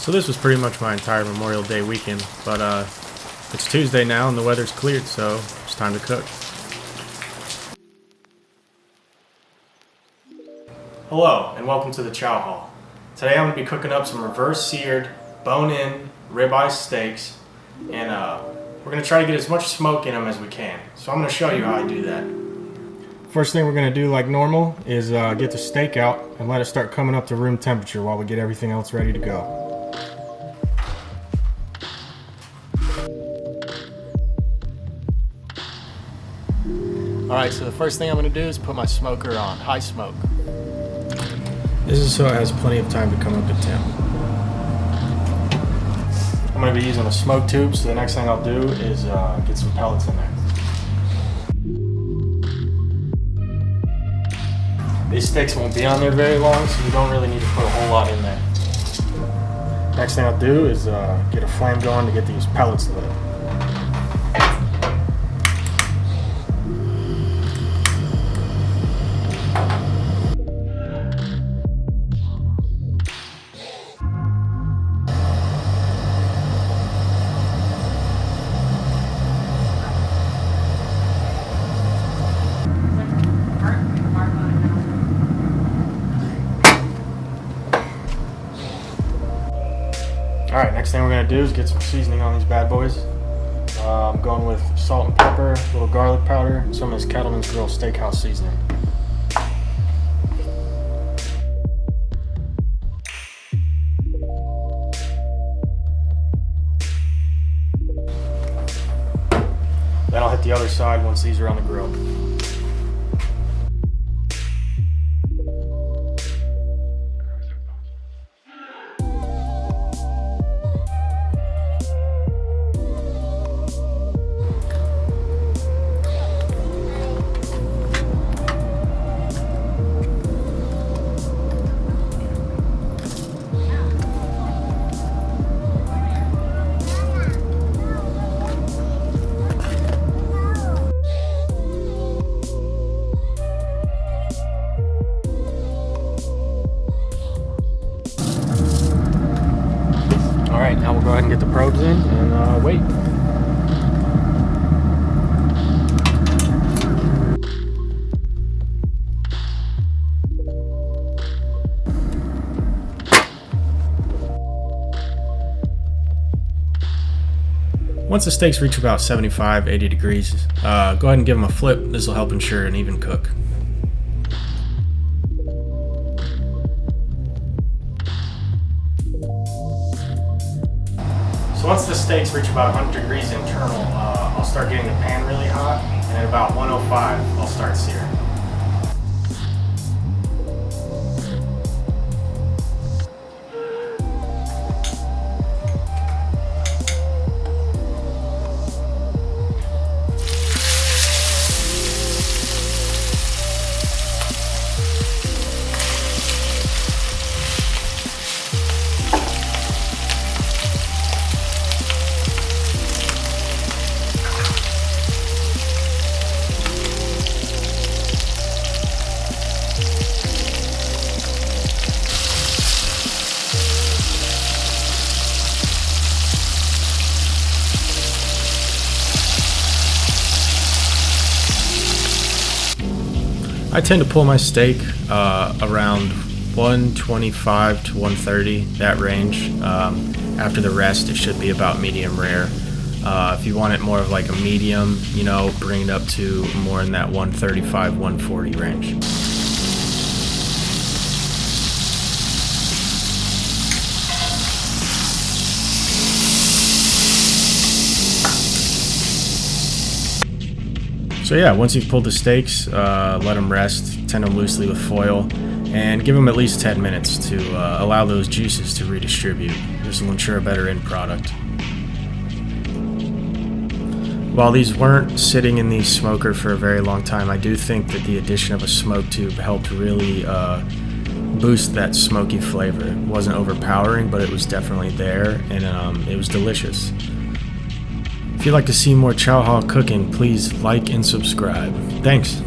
So this was pretty much my entire Memorial Day weekend, but it's Tuesday now and the weather's cleared, so it's time to cook. Hello and welcome to the Chow Hall. Today I'm going to be cooking up some reverse seared, bone-in ribeye steaks, and we're going to try to get as much smoke in them as we can. So I'm going to show you how I do that. First thing we're going to do, like normal, is get the steak out and let it start coming up to room temperature while we get everything else ready to go. Alright, so the first thing I'm going to do is put my smoker on, high smoke. This is so it has plenty of time to come up to temp. I'm going to be using a smoke tube, so the next thing I'll do is get some pellets in there. These steaks won't be on there very long, so you don't really need to put a whole lot in there. Next thing I'll do is get a flame going to get these pellets lit. Alright, next thing we're going to do is get some seasoning on these bad boys. I'm going with salt and pepper, a little garlic powder, and some of this Cattleman's Grill Steakhouse seasoning. Then I'll hit the other side once these are on the grill. Alright, now we'll go ahead and get the probes in and wait. Once the steaks reach about 75-80 degrees, go ahead and give them a flip. This will help ensure an even cook. So once the steaks reach about 100 degrees internal, I'll start getting the pan really hot, and at about 105, I'll start searing. I tend to pull my steak around 125 to 130, that range. After the rest, it should be about medium rare. If you want it more of like a medium, you know, bring it up to more in that 135, 140 range. So yeah, once you've pulled the steaks, let them rest, tend them loosely with foil, and give them at least 10 minutes to allow those juices to redistribute. This will ensure a better end product. While these weren't sitting in the smoker for a very long time, I do think that the addition of a smoke tube helped really boost that smoky flavor. It wasn't overpowering, but it was definitely there, and it was delicious. If you'd like to see more Chow Hall cooking, please like and subscribe. Thanks.